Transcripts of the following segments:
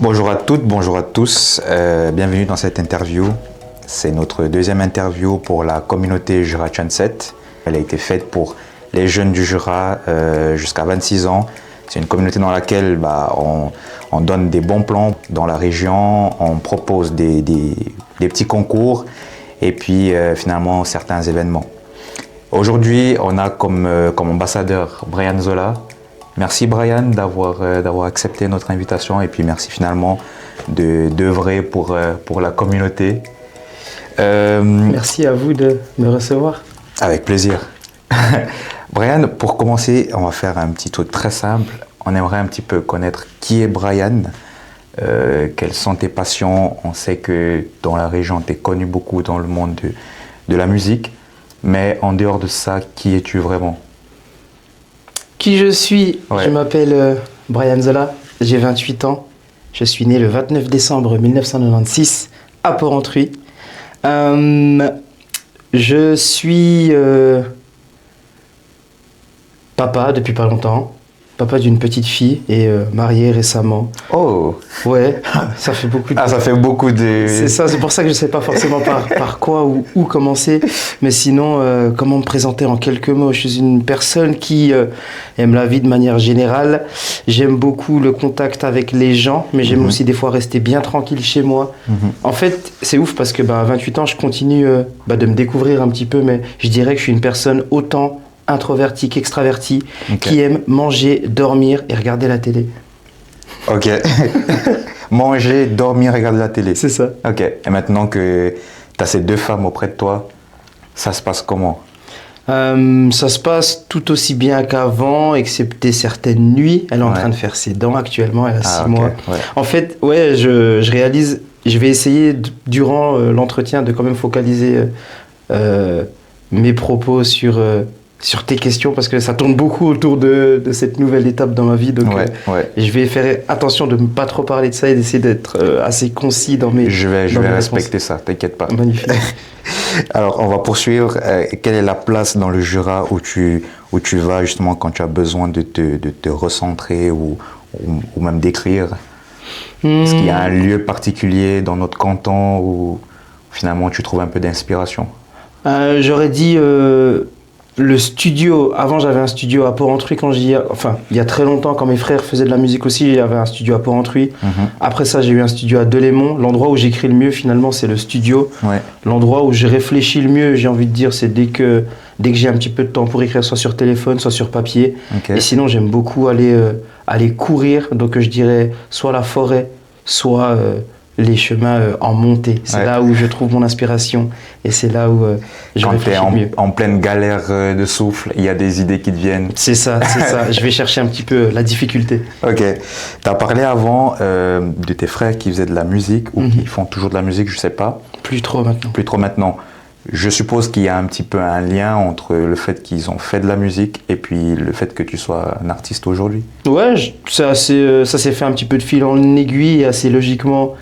Bonjour à toutes, bonjour à tous. Bienvenue dans cette interview. C'est notre deuxième interview pour la communauté Jura Tchanset. Elle a été faite pour les jeunes du Jura jusqu'à 26 ans. C'est une communauté dans laquelle on donne des bons plans dans la région, on propose des petits concours et puis finalement certains événements. Aujourd'hui, on a comme ambassadeur Brian Zola. Merci Brian d'avoir accepté notre invitation et puis merci finalement d'œuvrer pour la communauté. Merci à vous de me recevoir. Avec plaisir. Brian, pour commencer, on va faire un petit truc très simple. On aimerait un petit peu connaître qui est Brian, quelles sont tes passions. On sait que dans la région, tu es connu beaucoup dans le monde de la musique. Mais en dehors de ça, qui es-tu vraiment? Qui je suis? Ouais. Je m'appelle Brian Zola, j'ai 28 ans. Je suis né le 29 décembre 1996 à Porrentruy. Je suis papa depuis pas longtemps. Papa d'une petite fille et marié récemment. Oh! Ouais, ça fait beaucoup de... Ah, ça fait beaucoup de... C'est ça, c'est pour ça que je ne sais pas forcément par quoi ou où commencer. Mais sinon, comment me présenter en quelques mots? Je suis une personne qui aime la vie de manière générale. J'aime beaucoup le contact avec les gens, mais j'aime aussi des fois rester bien tranquille chez moi. En fait, c'est ouf parce que à 28 ans, je continue de me découvrir un petit peu, mais je dirais que je suis une personne autant introverti qu'extraverti, qui aime manger, dormir et regarder la télé. Ok. Manger, dormir, regarder la télé. C'est ça. Ok. Et maintenant que tu as ces deux femmes auprès de toi, ça se passe comment? Ça se passe tout aussi bien qu'avant, excepté certaines nuits. Elle est en train de faire ses dents actuellement, elle a 6 mois. Ouais. En fait, je réalise, je vais essayer durant l'entretien de quand même focaliser mes propos sur tes questions parce que ça tourne beaucoup autour de cette nouvelle étape dans ma vie. Donc, je vais faire attention de ne pas trop parler de ça et d'essayer d'être assez concis dans mes Je vais respecter ça, t'inquiète pas. Magnifique. Alors, on va poursuivre. Quelle est la place dans le Jura où tu vas justement quand tu as besoin de te recentrer ou même d'écrire? Est-ce qu'il y a un lieu particulier dans notre canton où finalement tu trouves un peu d'inspiration? J'aurais dit le studio. Avant, j'avais un studio à Porrentruy il y a très longtemps, quand mes frères faisaient de la musique aussi, il y avait un studio à Porrentruy. Après ça, j'ai eu un studio à Delémont. L'endroit où j'écris le mieux, finalement, c'est le studio. L'endroit où je réfléchis le mieux, j'ai envie de dire, c'est dès que j'ai un petit peu de temps pour écrire, soit sur téléphone, soit sur papier. Et sinon, j'aime beaucoup aller courir. Donc, je dirais soit la forêt, soit les chemins en montée. C'est là où je trouve mon inspiration et c'est là où je réfléchis mieux. En pleine galère de souffle, il y a des idées qui te viennent. C'est ça. Je vais chercher un petit peu la difficulté. Ok. Tu as parlé avant de tes frères qui faisaient de la musique ou qui font toujours de la musique, je sais pas. Plus trop maintenant. Je suppose qu'il y a un petit peu un lien entre le fait qu'ils ont fait de la musique et puis le fait que tu sois un artiste aujourd'hui. Ouais, ça s'est fait un petit peu de fil en aiguille et assez logiquement.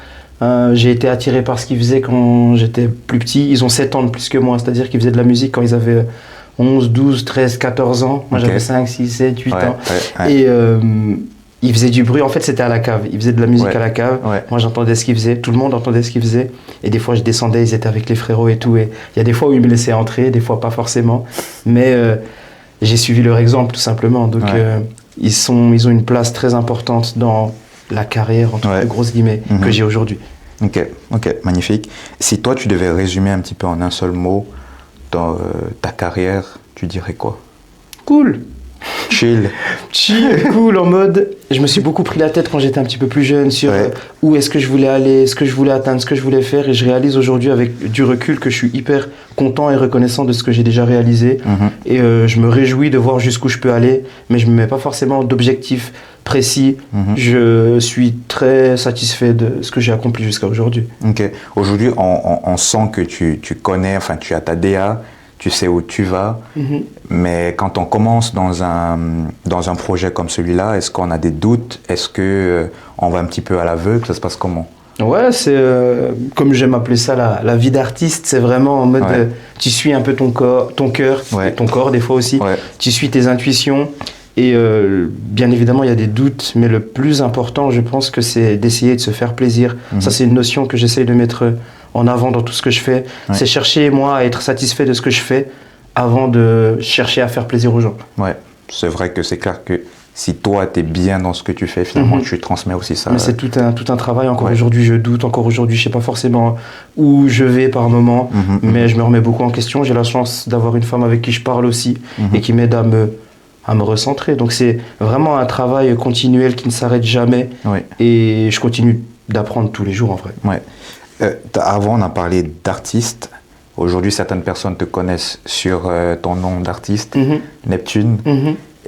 J'ai été attiré par ce qu'ils faisaient quand j'étais plus petit. Ils ont 7 ans de plus que moi, c'est-à-dire qu'ils faisaient de la musique quand ils avaient 11, 12, 13, 14 ans. Moi, j'avais 5, 6, 7, 8 ans. Et ils faisaient du bruit. En fait, c'était à la cave. Ils faisaient de la musique à la cave. Moi, j'entendais ce qu'ils faisaient. Tout le monde entendait ce qu'ils faisaient. Et des fois, je descendais, ils étaient avec les frérots et tout. Et il y a des fois où ils me laissaient entrer, des fois pas forcément. Mais j'ai suivi leur exemple, tout simplement. Donc, ils ont une place très importante dans la carrière, entre grosses guillemets, que j'ai aujourd'hui. Ok, magnifique. Si toi, tu devais résumer un petit peu en un seul mot dans ta carrière, tu dirais quoi? Cool. Chill, cool, en mode, je me suis beaucoup pris la tête quand j'étais un petit peu plus jeune sur où est-ce que je voulais aller, ce que je voulais atteindre, ce que je voulais faire, et je réalise aujourd'hui avec du recul que je suis hyper content et reconnaissant de ce que j'ai déjà réalisé, et je me réjouis de voir jusqu'où je peux aller, mais je me mets pas forcément d'objectifs précis. Je suis très satisfait de ce que j'ai accompli jusqu'à aujourd'hui. Ok, aujourd'hui on sent que tu connais, enfin tu as ta DA, tu sais où tu vas, mais quand on commence dans un projet comme celui-là, est-ce qu'on a des doutes? Est-ce que on va un petit peu à l'aveugle? Ça se passe comment? Ouais, c'est comme j'aime appeler ça la vie d'artiste, c'est vraiment en mode tu suis un peu ton cœur, et ton corps des fois aussi, tu suis tes intuitions Et bien évidemment, il y a des doutes, mais le plus important, je pense que c'est d'essayer de se faire plaisir. Ça, c'est une notion que j'essaye de mettre en avant dans tout ce que je fais. Ouais. C'est chercher, moi, à être satisfait de ce que je fais avant de chercher à faire plaisir aux gens. Ouais, c'est vrai que c'est clair que si toi, tu es bien dans ce que tu fais, finalement, tu transmets aussi ça. Mais c'est tout un travail. Encore Ouais. aujourd'hui, je doute. Encore aujourd'hui, je sais pas forcément où je vais par moment, mais je me remets beaucoup en question. J'ai la chance d'avoir une femme avec qui je parle aussi et qui m'aide à me recentrer. Donc c'est vraiment un travail continuel qui ne s'arrête jamais. Ouais. Et je continue d'apprendre tous les jours en vrai. Ouais. Avant, on a parlé d'artiste. Aujourd'hui, certaines personnes te connaissent sur ton nom d'artiste, Neptune.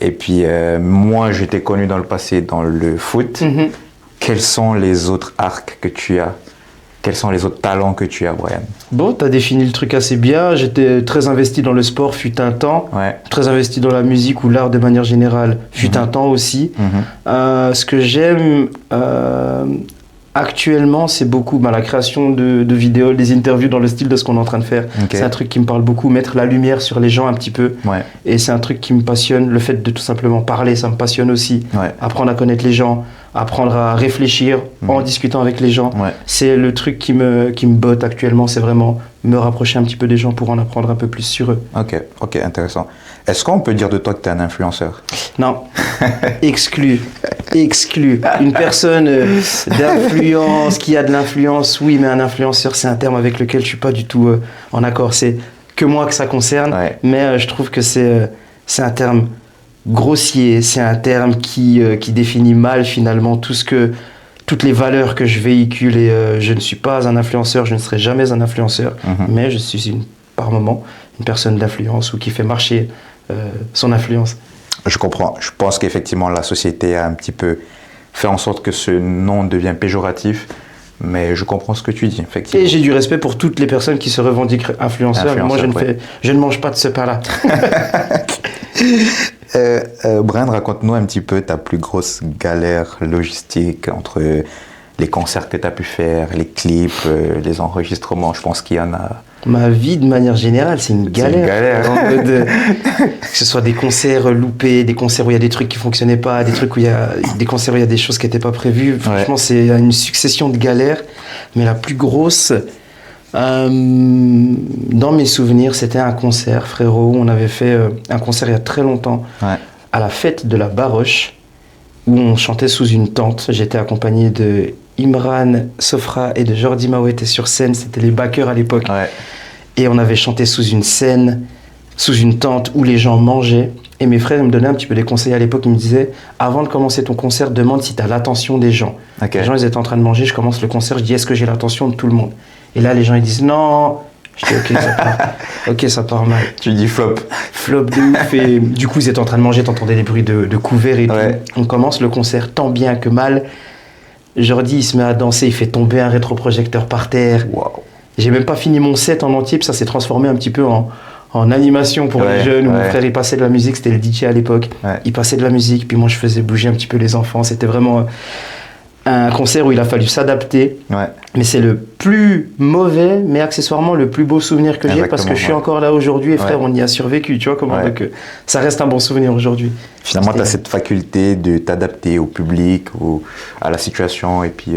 Et puis, moi, j'étais connu dans le passé dans le foot. Quels sont les autres arcs que tu as? Quels sont les autres talents que tu as, Brian? Bon, tu as défini le truc assez bien. J'étais très investi dans le sport, fut un temps. Ouais. Très investi dans la musique ou l'art de manière générale, fut un temps aussi. Ce que j'aime actuellement, c'est beaucoup la création de vidéos, des interviews dans le style de ce qu'on est en train de faire. Okay. C'est un truc qui me parle beaucoup, mettre la lumière sur les gens un petit peu. Ouais. Et c'est un truc qui me passionne. Le fait de tout simplement parler, ça me passionne aussi. Ouais. Apprendre à connaître les gens, apprendre à réfléchir en discutant avec les gens. Ouais. C'est le truc qui me botte actuellement. C'est vraiment me rapprocher un petit peu des gens pour en apprendre un peu plus sur eux. Ok, intéressant. Est-ce qu'on peut dire de toi que tu es un influenceur? Non, exclu. Une personne d'influence, qui a de l'influence, oui, mais un influenceur, c'est un terme avec lequel je suis pas du tout en accord. C'est que moi que ça concerne, mais je trouve que c'est un terme grossier, c'est un terme qui définit mal finalement toutes les valeurs que je véhicule. Et je ne suis pas un influenceur, je ne serai jamais un influenceur, mais je suis par moment une personne d'influence ou qui fait marcher son influence. Je comprends. Je pense qu'effectivement, la société a un petit peu fait en sorte que ce nom devienne péjoratif, mais je comprends ce que tu dis, effectivement. Et j'ai du respect pour toutes les personnes qui se revendiquent influenceurs. Moi, je ne mange pas de ce pain-là. Brian, raconte-nous un petit peu ta plus grosse galère logistique entre les concerts que tu as pu faire, les clips, les enregistrements. Je pense qu'il y en a... Ma vie, de manière générale, c'est une galère. Que ce soit des concerts loupés, des concerts où il y a des trucs qui ne fonctionnaient pas, des concerts où il y a des choses qui n'étaient pas prévues. Franchement, c'est une succession de galères. Mais la plus grosse, dans mes souvenirs, c'était un concert, frérot. On avait fait un concert il y a très longtemps, à la fête de la Baroche, où on chantait sous une tente. J'étais accompagné de Imran, Sofra et de Jordi Mao étaient sur scène. C'était les backers à l'époque. Et on avait chanté sous une scène, sous une tente où les gens mangeaient. Et mes frères me donnaient un petit peu des conseils à l'époque. Ils me disaient, avant de commencer ton concert, demande si tu as l'attention des gens. Les gens, ils étaient en train de manger. Je commence le concert. Je dis, est-ce que j'ai l'attention de tout le monde? Et là, les gens, ils disent, non. Je dis, ok, ça part mal. Tu dis flop. Flop de ouf. Et du coup, ils étaient en train de manger. T'entendais des bruits de couverts et tout. On commence le concert tant bien que mal. Jordi, il se met à danser. Il fait tomber un rétroprojecteur par terre. Wow. J'ai même pas fini mon set en entier, puis ça s'est transformé un petit peu en animation pour les jeunes. Où mon frère, il passait de la musique, c'était le DJ à l'époque. Il passait de la musique, puis moi, je faisais bouger un petit peu les enfants. C'était vraiment un concert où il a fallu s'adapter. Mais c'est le plus mauvais, mais accessoirement le plus beau souvenir que j'ai, parce que je suis encore là aujourd'hui et frère, on y a survécu. Tu vois comment donc, ça reste un bon souvenir aujourd'hui. Finalement, tu as cette faculté de t'adapter au public, à la situation, et puis...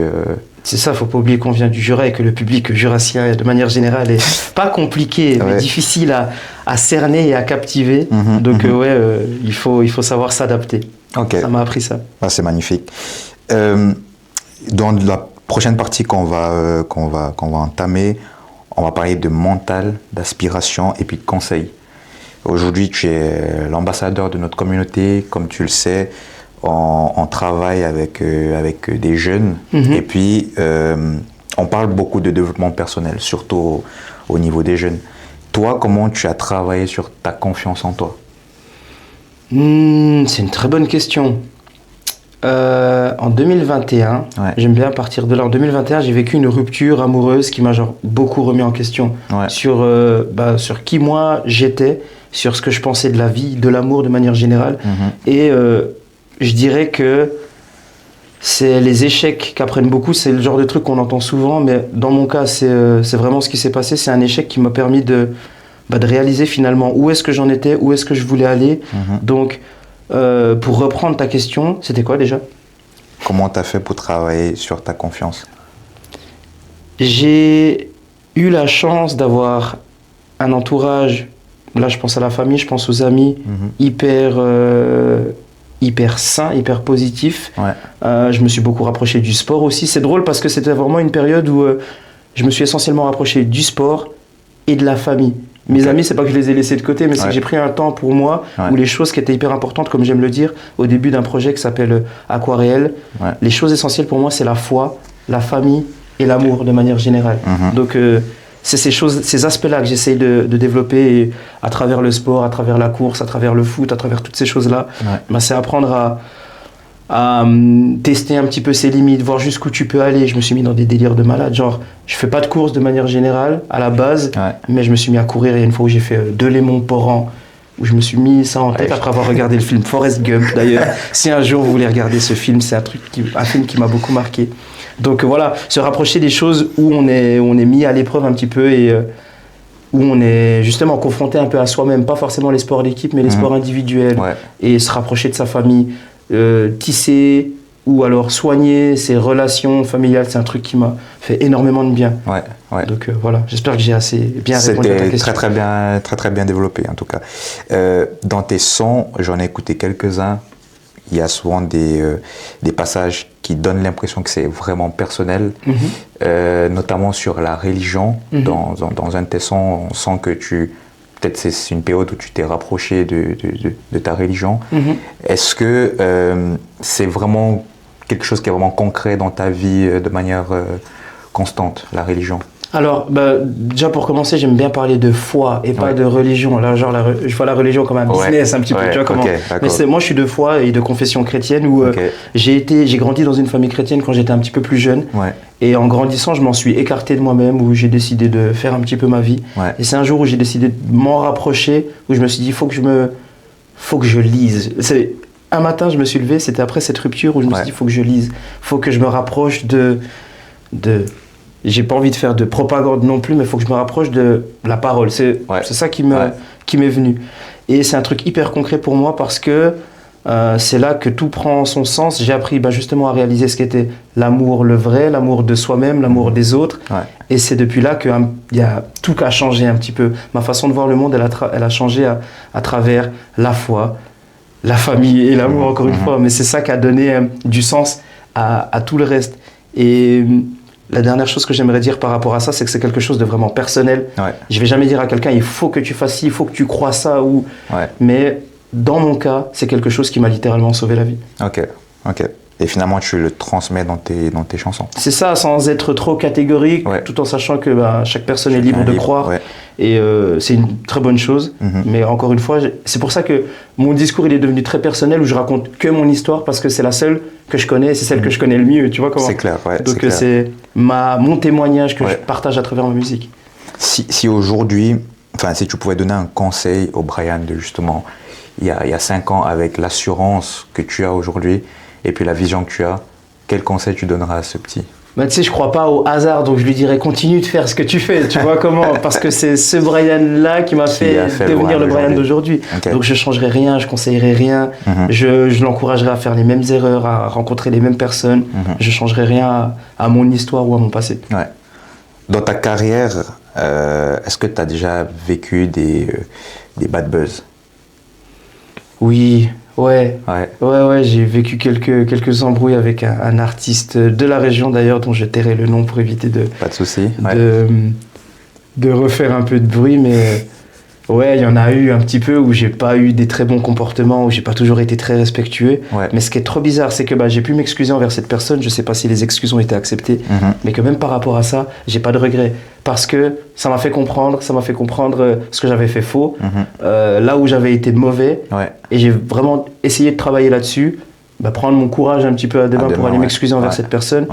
C'est ça, faut pas oublier qu'on vient du Jura et que le public jurassien, de manière générale, est pas compliqué, mais difficile à cerner et à captiver. Donc il faut savoir s'adapter. Ça m'a appris ça. C'est magnifique. Dans la prochaine partie qu'on va entamer, on va parler de mental, d'aspiration et puis de conseil. Aujourd'hui, tu es l'ambassadeur de notre communauté, comme tu le sais. On travaille avec des jeunes et puis on parle beaucoup de développement personnel, surtout au niveau des jeunes. Toi, comment tu as travaillé sur ta confiance en toi? C'est une très bonne question. En 2021, j'aime bien partir de là. En 2021, j'ai vécu une rupture amoureuse qui m'a beaucoup remis en question sur qui moi j'étais, sur ce que je pensais de la vie, de l'amour de manière générale. Et je dirais que c'est les échecs qu'apprennent beaucoup. C'est le genre de truc qu'on entend souvent, mais dans mon cas, c'est vraiment ce qui s'est passé. C'est un échec qui m'a permis de réaliser finalement où est-ce que j'en étais, où est-ce que je voulais aller. Donc, pour reprendre ta question, c'était quoi déjà? Comment tu as fait pour travailler sur ta confiance? J'ai eu la chance d'avoir un entourage, là je pense à la famille, je pense aux amis, hyper sain, hyper positif. Je me suis beaucoup rapproché du sport aussi. C'est drôle parce que c'était vraiment une période où je me suis essentiellement rapproché du sport et de la famille. Mes amis, c'est pas que je les ai laissés de côté, mais c'est que j'ai pris un temps pour moi où les choses qui étaient hyper importantes, comme j'aime le dire, au début d'un projet qui s'appelle Aquaréel, les choses essentielles pour moi, c'est la foi, la famille et l'amour de manière générale. Donc, c'est ces aspects-là que j'essaye de développer à travers le sport, à travers la course, à travers le foot, à travers toutes ces choses-là. C'est apprendre à tester un petit peu ses limites, voir jusqu'où tu peux aller. Je me suis mis dans des délires de malade, genre je fais pas de course de manière générale à la base, mais je me suis mis à courir. Il y a une fois où j'ai fait 2 Léman-Porran, où je me suis mis ça en tête après avoir regardé le film Forrest Gump d'ailleurs. Si un jour vous voulez regarder ce film, c'est un film qui m'a beaucoup marqué. Donc voilà, se rapprocher des choses où on est mis à l'épreuve un petit peu et où on est justement confronté un peu à soi-même, pas forcément les sports d'équipe, mais les sports individuels, et se rapprocher de sa famille, tisser ou alors soigner ses relations familiales, c'est un truc qui m'a fait énormément de bien. Donc voilà, j'espère que j'ai assez bien répondu à ta question. C'était très bien développé en tout cas. Dans tes sons, j'en ai écouté quelques-uns. Il y a souvent des passages qui donnent l'impression que c'est vraiment personnel, notamment sur la religion. Dans un de tes sons, on sent que peut-être c'est une période où tu t'es rapproché de ta religion. Est-ce que c'est vraiment quelque chose qui est vraiment concret dans ta vie de manière constante, la religion? Alors, déjà pour commencer, j'aime bien parler de foi et pas de religion. Là, genre, je vois la religion comme un business un petit peu, tu vois comment. Mais moi, je suis de foi et de confession chrétienne où j'ai grandi dans une famille chrétienne quand j'étais un petit peu plus jeune. Et en grandissant, je m'en suis écarté de moi-même, où j'ai décidé de faire un petit peu ma vie. Et c'est un jour où j'ai décidé de m'en rapprocher, où je me suis dit, faut que je lise. Un matin, je me suis levé, c'était après cette rupture où je me suis dit, faut que je lise, faut que je me rapproche de j'ai pas envie de faire de propagande non plus, mais il faut que je me rapproche de la parole. C'est ça qui m'est venu. Et c'est un truc hyper concret pour moi parce que c'est là que tout prend son sens. J'ai appris justement à réaliser ce qu'était l'amour, le vrai, l'amour de soi-même, l'amour des autres. Et c'est depuis là que tout a changé un petit peu. Ma façon de voir le monde, elle a changé à travers la foi, la famille et l'amour, encore une fois. Mais c'est ça qui a donné du sens à tout le reste. Et la dernière chose que j'aimerais dire par rapport à ça, c'est que c'est quelque chose de vraiment personnel. Je vais jamais dire à quelqu'un, il faut que tu fasses ci, il faut que tu crois ça. Mais dans mon cas, c'est quelque chose qui m'a littéralement sauvé la vie. Ok. Et finalement, tu le transmets dans tes chansons. C'est ça, sans être trop catégorique, tout en sachant que chaque personne est libre de croire. Et c'est une très bonne chose. Mais encore une fois, c'est pour ça que mon discours il est devenu très personnel, où je raconte que mon histoire, parce que c'est la seule que je connais, c'est celle que je connais le mieux. Tu vois comment? C'est clair, Donc c'est mon témoignage que je partage à travers ma musique. Si aujourd'hui, si tu pouvais donner un conseil au Brian de justement, il y a 5 ans, avec l'assurance que tu as aujourd'hui, et puis la vision que tu as, quel conseil tu donneras à ce petit? Tu sais, je crois pas au hasard, donc je lui dirais continue de faire ce que tu fais, tu vois comment? Parce que c'est ce Brian-là qui m'a fait devenir le Brian d'aujourd'hui. Donc je changerai rien, je conseillerai rien, je l'encouragerai à faire les mêmes erreurs, à rencontrer les mêmes personnes, je changerai rien à mon histoire ou à mon passé. Dans ta carrière, est-ce que tu as déjà vécu des bad buzz? Oui. J'ai vécu quelques embrouilles avec un artiste de la région d'ailleurs, dont je tairai le nom pour éviter pas de souci. De refaire un peu de bruit, mais il y en a eu un petit peu où j'ai pas eu des très bons comportements, où j'ai pas toujours été très respectueux. Mais ce qui est trop bizarre, c'est que j'ai pu m'excuser envers cette personne, je sais pas si les excuses ont été acceptées, mais que même par rapport à ça, j'ai pas de regrets. Parce que ça m'a fait comprendre ce que j'avais fait faux, là où j'avais été mauvais, et j'ai vraiment essayé de travailler là-dessus, prendre mon courage un petit peu à deux mains pour aller m'excuser envers cette personne.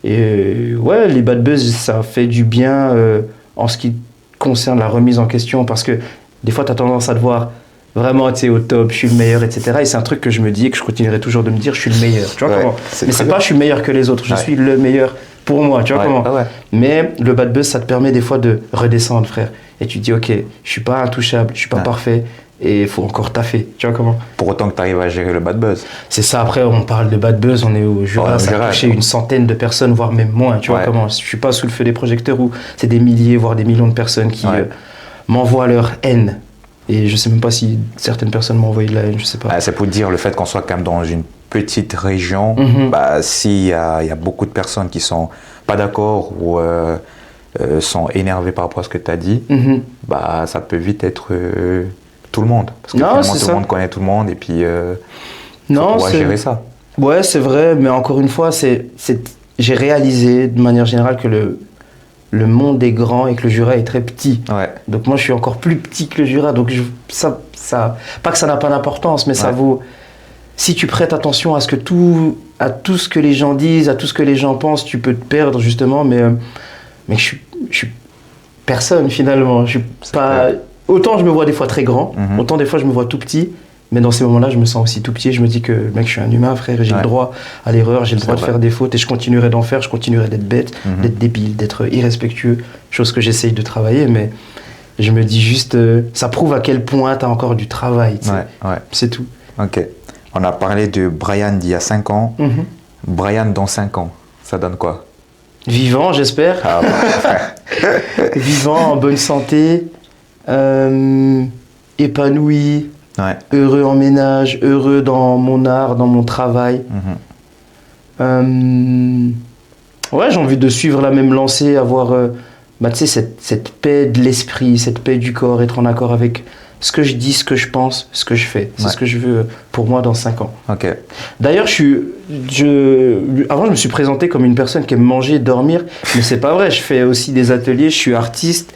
Et les bad buzz, ça fait du bien en ce qui concerne la remise en question, parce que des fois, tu as tendance à te voir vraiment au top, je suis le meilleur, etc. Et c'est un truc que je me dis et que je continuerai toujours de me dire, je suis le meilleur. Tu vois comment? Mais c'est pas je suis meilleur que les autres, je suis le meilleur pour moi, tu vois comment? Mais le bad buzz, ça te permet des fois de redescendre, frère. Et tu te dis, ok, je suis pas intouchable, je suis pas parfait. et il faut encore taffer, tu vois comment. Pour autant que tu arrives à gérer le bad buzz. C'est ça, après on parle de bad buzz, on est au Jura, ça a touché une centaine de personnes, voire même moins, tu vois comment. Je suis pas sous le feu des projecteurs où c'est des milliers, voire des millions de personnes qui m'envoient leur haine. Et je sais même pas si certaines personnes m'ont envoyé de la haine, je sais pas. C'est pour dire le fait qu'on soit quand même dans une petite région, s'il y a beaucoup de personnes qui sont pas d'accord ou sont énervées par rapport à ce que tu as dit, ça peut vite être tout le monde. Parce que finalement, tout le monde connaît tout le monde et puis faut pouvoir gérer ça. Ouais, c'est vrai, mais encore une fois, j'ai réalisé de manière générale que le monde est grand et que le Jura est très petit. Ouais. Donc moi, je suis encore plus petit que le Jura. Donc pas que ça n'a pas d'importance, mais ça vaut... Si tu prêtes attention à tout ce que les gens disent, à tout ce que les gens pensent, tu peux te perdre justement. Mais je suis personne finalement. Je suis pas... Autant je me vois des fois très grand, autant des fois je me vois tout petit. Mais dans ces moments-là, je me sens aussi tout petit. Je me dis que, mec, je suis un humain, frère, et j'ai le droit à l'erreur, j'ai le droit de faire des fautes, et je continuerai d'en faire, je continuerai d'être bête, d'être débile, d'être irrespectueux, chose que j'essaye de travailler, mais je me dis juste, ça prouve à quel point tu as encore du travail, tu sais. C'est tout. Ok. On a parlé de Brian d'il y a 5 ans. Brian dans 5 ans, ça donne quoi? Vivant, j'espère. Ah, vivant, en bonne santé, épanoui. Heureux en ménage, heureux dans mon art, dans mon travail. J'ai envie de suivre la même lancée, avoir tu sais, cette paix de l'esprit, cette paix du corps, être en accord avec ce que je dis, ce que je pense, ce que je fais. C'est ce que je veux pour moi dans 5 ans. D'ailleurs, avant, je me suis présenté comme une personne qui aime manger et dormir, mais c'est pas vrai. Je fais aussi des ateliers, je suis artiste.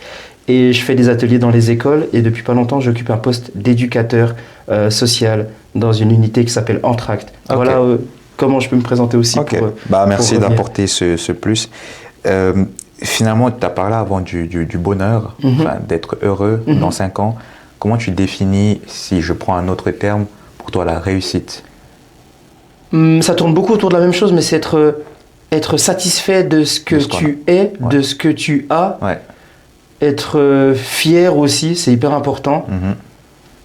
Et je fais des ateliers dans les écoles et depuis pas longtemps, j'occupe un poste d'éducateur social dans une unité qui s'appelle Entracte. Voilà comment je peux me présenter aussi. Merci d'apporter ce plus. Finalement, tu as parlé avant du bonheur, d'être heureux dans 5 ans. Comment tu définis, si je prends un autre terme, pour toi la réussite? Ça tourne beaucoup autour de la même chose, mais c'est être satisfait de ce que tu es, de ce que tu as. Être fier aussi, c'est hyper important.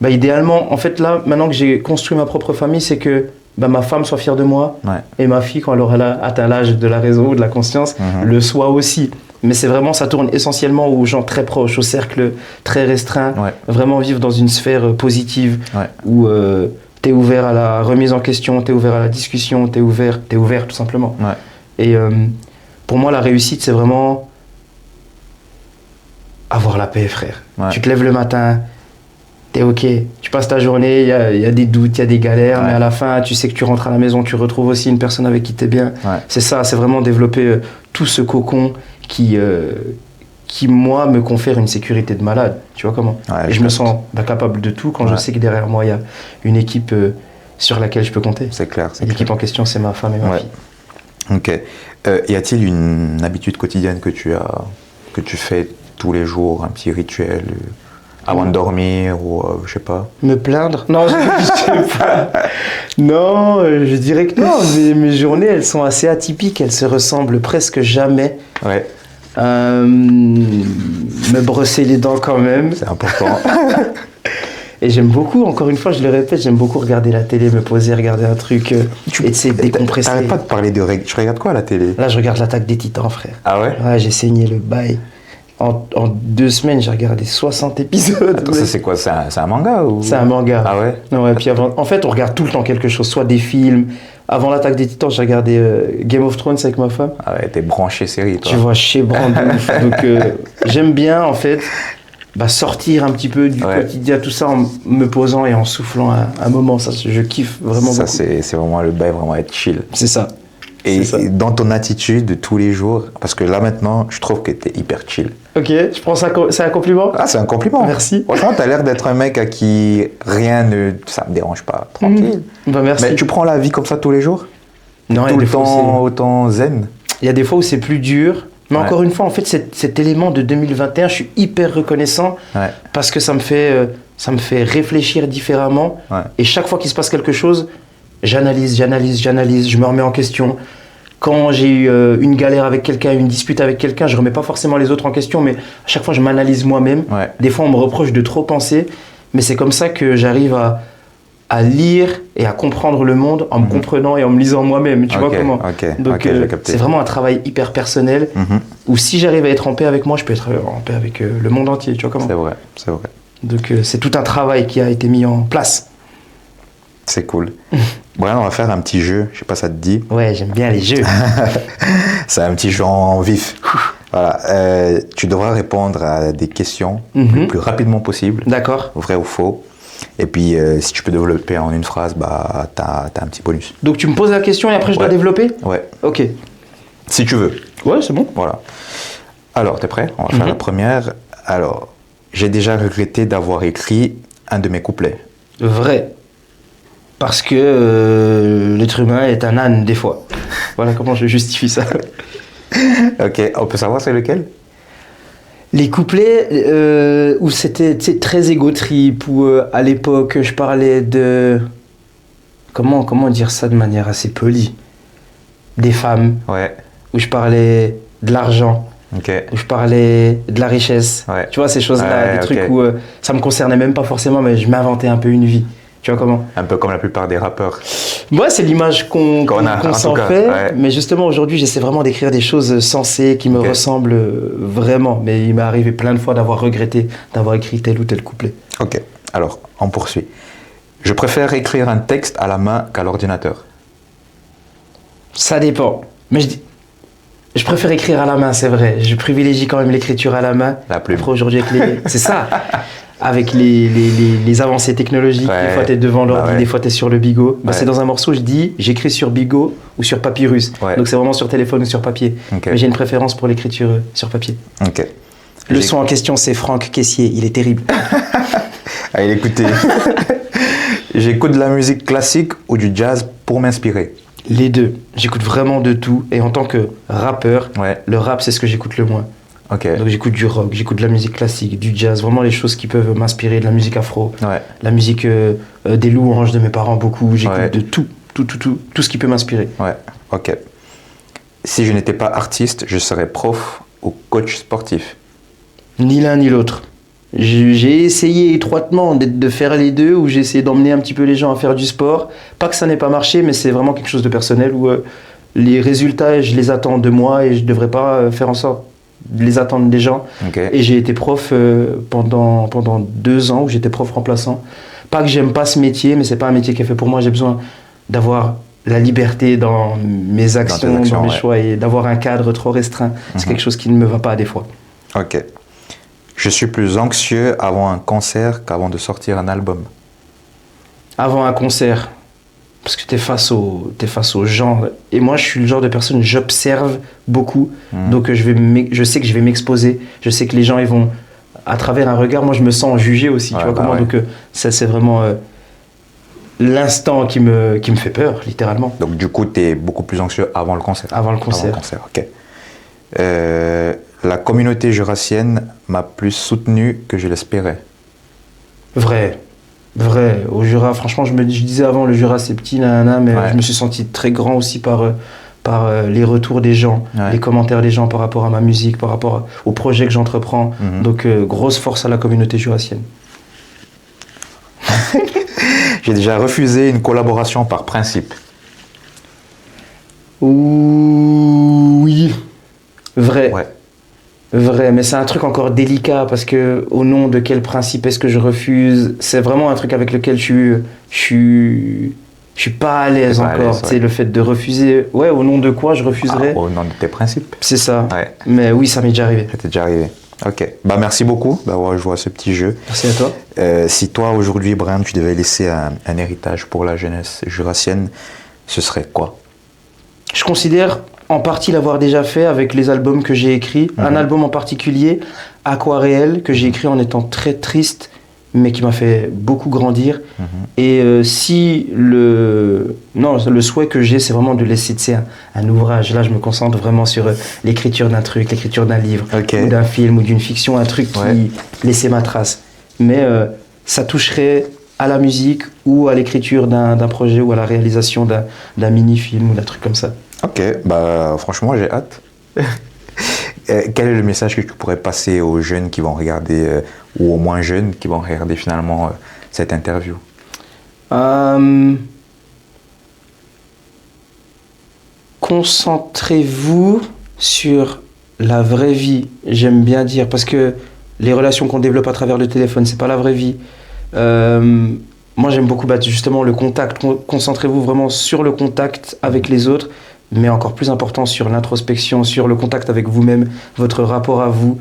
Idéalement, en fait là, maintenant que j'ai construit ma propre famille, c'est que ma femme soit fière de moi et ma fille, quand elle aura atteint l'âge de la raison ou de la conscience, le soit aussi. Mais c'est vraiment, ça tourne essentiellement aux gens très proches, au cercle très restreint, vraiment vivre dans une sphère positive où t'es ouvert à la remise en question, t'es ouvert à la discussion, t'es ouvert tout simplement. Et pour moi, la réussite, c'est vraiment avoir la paix, frère. Tu te lèves le matin, t'es ok. Tu passes ta journée, il y a des doutes, il y a des galères, mais à la fin, tu sais que tu rentres à la maison, tu retrouves aussi une personne avec qui t'es bien. C'est ça, c'est vraiment développer tout ce cocon qui, moi, me confère une sécurité de malade. Tu vois comment? Et je me sens capable de tout quand je sais que derrière moi, il y a une équipe sur laquelle je peux compter. C'est clair. L'équipe en question, c'est ma femme et ma fille. Ok. Y a-t-il une habitude quotidienne que tu fais tous les jours, un petit rituel avant de dormir ou je sais pas? Me plaindre? Non, je sais pas. Non, je dirais que non. Mes journées, elles sont assez atypiques, elles se ressemblent presque jamais. Me brosser les dents quand même. C'est important. Et j'aime beaucoup, encore une fois, je le répète, j'aime beaucoup regarder la télé, me poser, regarder un truc et essayer de décompresser. T'arrêtes pas de parler de règles. Tu regardes quoi à la télé? Là, je regarde l'Attaque des Titans, frère. Ah ouais? Ouais, j'ai saigné le bail. En 2 semaines, j'ai regardé 60 épisodes. Attends, ça c'est quoi? C'est un manga ou... C'est un manga. Ah ouais? Ouais, puis en fait, on regarde tout le temps quelque chose, soit des films. Avant l'Attaque des Titans, j'ai regardé Game of Thrones avec ma femme. Ah ouais, t'es branché série, toi. Tu vois, chez Brand de ouf. Donc, j'aime bien, en fait, sortir un petit peu du quotidien, tout ça, en me posant et en soufflant un moment. Ça, je kiffe vraiment beaucoup. Ça, c'est vraiment le bail, vraiment être chill. C'est ça. Et dans ton attitude de tous les jours, parce que là maintenant, je trouve que t'es hyper chill. Ok, je prends ça, c'est un compliment? Ah, c'est un compliment. Merci. Franchement, t'as l'air d'être un mec à qui ça me dérange pas. Tranquille. Merci. Mais tu prends la vie comme ça tous les jours? Non, tout le temps autant zen? Il y a des fois où c'est plus dur. Mais encore une fois, en fait, cet élément de 2021, je suis hyper reconnaissant parce que ça me fait réfléchir différemment. Et chaque fois qu'il se passe quelque chose, j'analyse, je me remets en question. Quand j'ai eu une galère avec quelqu'un, une dispute avec quelqu'un, je remets pas forcément les autres en question, mais à chaque fois, je m'analyse moi-même. Des fois, on me reproche de trop penser. mais c'est comme ça que j'arrive à lire et à comprendre le monde en me comprenant et en me lisant moi-même. Tu vois comment? Donc, j'ai capté. c'est vraiment un travail hyper personnel où si j'arrive à être en paix avec moi, je peux être en paix avec le monde entier. Tu vois comment? C'est vrai. Donc, c'est tout un travail qui a été mis en place. C'est cool. Brian, on va faire un petit jeu. Je sais pas, ça te dit? Ouais, j'aime bien les jeux. C'est un petit jeu en vif. Voilà. Tu devras répondre à des questions le plus rapidement possible. D'accord. Vrai ou faux. Et puis, si tu peux développer en une phrase, bah, t'as un petit bonus. Donc, tu me poses la question et après, je dois développer? Ouais. Ok. Si tu veux. Ouais, c'est bon. Voilà. Alors, t'es prêt? On va faire la première. Alors, j'ai déjà regretté d'avoir écrit un de mes couplets. Vrai. Parce que l'être humain est un âne, des fois. Voilà comment je justifie ça. Ok, on peut savoir c'est lequel? Les couplets où c'était très égo-trip, où à l'époque je parlais de... Comment dire ça de manière assez polie? Des femmes, Ouais. où je parlais de l'argent, Ok. où je parlais de la richesse. Ouais. Tu vois, ces choses-là, Ouais, des trucs ok. où ça me concernait même pas forcément, mais je m'inventais un peu une vie. Tu vois comment? Un peu comme la plupart des rappeurs. Moi, c'est l'image qu'on en s'en tout cas, fait, ouais. mais justement aujourd'hui, j'essaie vraiment d'écrire des choses sensées qui me Ok. ressemblent vraiment. Mais il m'est arrivé plein de fois d'avoir regretté d'avoir écrit tel ou tel couplet. Ok, alors, on poursuit. Je préfère écrire un texte à la main qu'à l'ordinateur. Ça dépend. Mais je préfère écrire à la main, c'est vrai. Je privilégie quand même l'écriture à la main. La plume. Après aujourd'hui, avec c'est ça. Avec les avancées technologiques, Ouais. des fois t'es devant l'ordi, Bah ouais. des fois t'es sur le bigot. Bah, Ouais. c'est dans un morceau, je dis, j'écris sur bigot ou sur papyrus. Ouais. Donc c'est vraiment sur téléphone ou sur papier. Ok. Mais j'ai une préférence pour l'écriture sur papier. Ok. Le J'ai- son en question, c'est Franck Caissier. Il est terrible. Allez, écoutez. J'écoute de la musique classique ou du jazz pour m'inspirer. Les deux. J'écoute vraiment de tout. Et en tant que rappeur, Ouais. le rap, c'est ce que j'écoute le moins. Ok. Donc j'écoute du rock, j'écoute de la musique classique, du jazz, vraiment les choses qui peuvent m'inspirer, de la musique afro, Ouais. la musique des louanges de mes parents beaucoup. J'écoute Ouais. de tout ce qui peut m'inspirer. Ouais. Ok. Si je n'étais pas artiste, je serais prof ou coach sportif. Ni l'un ni l'autre. J'ai essayé étroitement de faire les deux, où j'ai essayé d'emmener un petit peu les gens à faire du sport. Pas que ça n'ait pas marché, mais c'est vraiment quelque chose de personnel où les résultats, je les attends de moi et je ne devrais pas faire en sorte de les attendre des gens. Ok. Et j'ai été prof pendant 2 ans, où j'étais prof remplaçant. Pas que j'aime pas ce métier, mais c'est pas un métier qui est fait pour moi. J'ai besoin d'avoir la liberté dans mes actions, dans mes ouais. choix, et d'avoir un cadre trop restreint. C'est quelque chose qui ne me va pas des fois. Ok. Je suis plus anxieux avant un concert qu'avant de sortir un album. Avant un concert, parce que t'es face aux gens. Et moi, je suis le genre de personne, j'observe beaucoup. Donc, je sais que je vais m'exposer. Je sais que les gens, ils vont, à travers un regard, moi, je me sens jugé aussi. Ouais, tu vois bah comment? ouais. Donc, ça, c'est vraiment l'instant qui me fait peur, littéralement. Donc du coup, tu es beaucoup plus anxieux avant le concert. Avant le concert. Ok. La communauté jurassienne m'a plus soutenu que je l'espérais. Vrai. Au Jura, franchement, je disais avant, le Jura, c'est petit, nanana, mais Ouais. je me suis senti très grand aussi par les retours des gens, Ouais. les commentaires des gens par rapport à ma musique, par rapport au projet que j'entreprends. Donc, grosse force à la communauté jurassienne. J'ai déjà refusé une collaboration par principe. Oui. Vrai. Ouais. Vrai, mais c'est un truc encore délicat parce que au nom de quel principe est-ce que je refuse? C'est vraiment un truc avec lequel je suis pas à l'aise T'es pas à encore. l'aise, ouais. C'est le fait de refuser. Ouais, au nom de quoi je refuserais? Au nom de tes principes. C'est ça. Ouais. Mais oui, ça m'est déjà arrivé. Ça t'est déjà arrivé. Ok. Bah merci beaucoup d'avoir joué à ce petit jeu. Merci à toi. Si toi aujourd'hui, Brian, tu devais laisser un héritage pour la jeunesse jurassienne, ce serait quoi? Je considère en partie l'avoir déjà fait avec les albums que j'ai écrits. Un album en particulier, Aquarelle, que j'ai écrit en étant très triste, mais qui m'a fait beaucoup grandir. Et si le souhait que j'ai, c'est vraiment de laisser un ouvrage. Là, je me concentre vraiment sur l'écriture d'un truc, l'écriture d'un livre, Ok. ou d'un film, ou d'une fiction, un truc Ouais. qui laissait ma trace. Mais ça toucherait à la musique ou à l'écriture d'un projet ou à la réalisation d'un mini-film ou d'un truc comme ça. Ok, bah franchement j'ai hâte. quel est le message que tu pourrais passer aux jeunes qui vont regarder, ou aux moins jeunes qui vont regarder finalement cette interview? Concentrez-vous sur la vraie vie, j'aime bien dire, parce que les relations qu'on développe à travers le téléphone, c'est pas la vraie vie. Moi, j'aime beaucoup justement le contact. Concentrez-vous vraiment sur le contact avec les autres, mais encore plus important sur l'introspection, sur le contact avec vous-même, votre rapport à vous.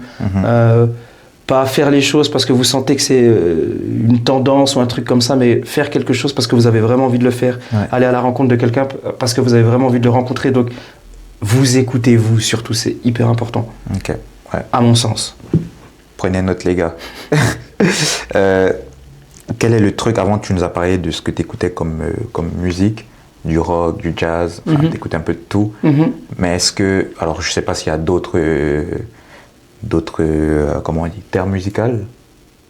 Pas faire les choses parce que vous sentez que c'est une tendance ou un truc comme ça, mais faire quelque chose parce que vous avez vraiment envie de le faire. Ouais. Aller à la rencontre de quelqu'un parce que vous avez vraiment envie de le rencontrer. Donc, vous écoutez vous, surtout, c'est hyper important. Ok, ouais. À mon sens. Prenez note, les gars. Quel est le truc, avant tu nous as parlé de ce que tu écoutais comme musique, du rock, du jazz, tu écoutais un peu de tout, mais est-ce que, alors je sais pas s'il y a d'autres comment on dit, termes musicales?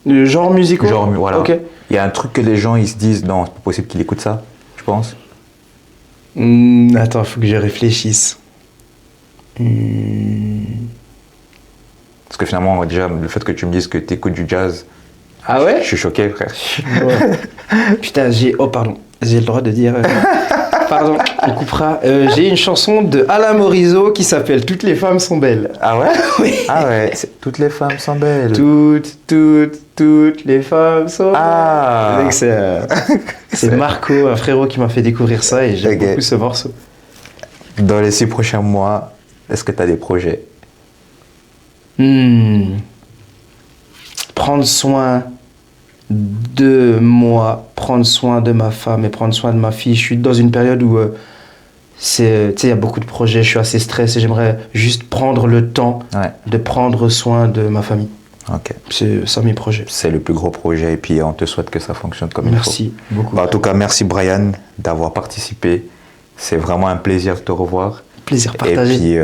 Genre musicaux? Genre, voilà. Ok. Il y a un truc que les gens ils se disent, non, c'est pas possible qu'il écoute ça, je pense. Attends, faut que je réfléchisse. Parce que finalement, déjà, le fait que tu me dises que tu écoutes du jazz, Ah ouais? je suis choqué, frère. Ouais. Putain, oh pardon, j'ai le droit de dire... Pardon, on coupera. J'ai une chanson de Alain Morisot qui s'appelle « Toutes les femmes sont belles ». Ah ouais? Oui. Ah ouais, toutes les femmes sont belles. Toutes les femmes sont Ah. belles. C'est Marco, un frérot, qui m'a fait découvrir ça et j'aime beaucoup ce morceau. Dans les 6 prochains mois, est-ce que tu as des projets? Prendre soin de moi, prendre soin de ma femme et prendre soin de ma fille. Je suis dans une période où il y a beaucoup de projets, je suis assez stressé et j'aimerais juste prendre le temps de prendre soin de ma famille. Ok. C'est ça mes projets. C'est le plus gros projet et puis on te souhaite que ça fonctionne comme il faut. Merci beaucoup. En tout cas, merci Brian d'avoir participé. C'est vraiment un plaisir de te revoir. Plaisir partagé. Et puis,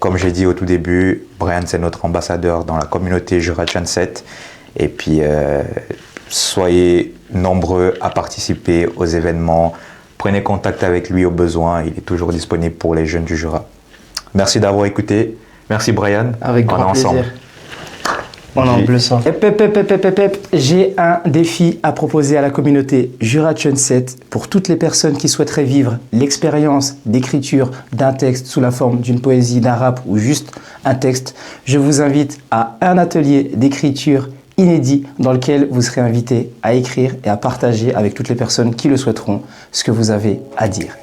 comme j'ai dit au tout début, Brian, c'est notre ambassadeur dans la communauté Jura Genset. Et puis, soyez nombreux à participer aux événements. Prenez contact avec lui au besoin. Il est toujours disponible pour les jeunes du Jura. Merci d'avoir écouté. Merci Brian. Avec grand plaisir. Ensemble. On en bleu sang. J'ai un défi à proposer à la communauté Jura Genset pour toutes les personnes qui souhaiteraient vivre l'expérience d'écriture d'un texte sous la forme d'une poésie, d'un rap ou juste un texte. Je vous invite à un atelier d'écriture inédit dans lequel vous serez invité à écrire et à partager avec toutes les personnes qui le souhaiteront ce que vous avez à dire.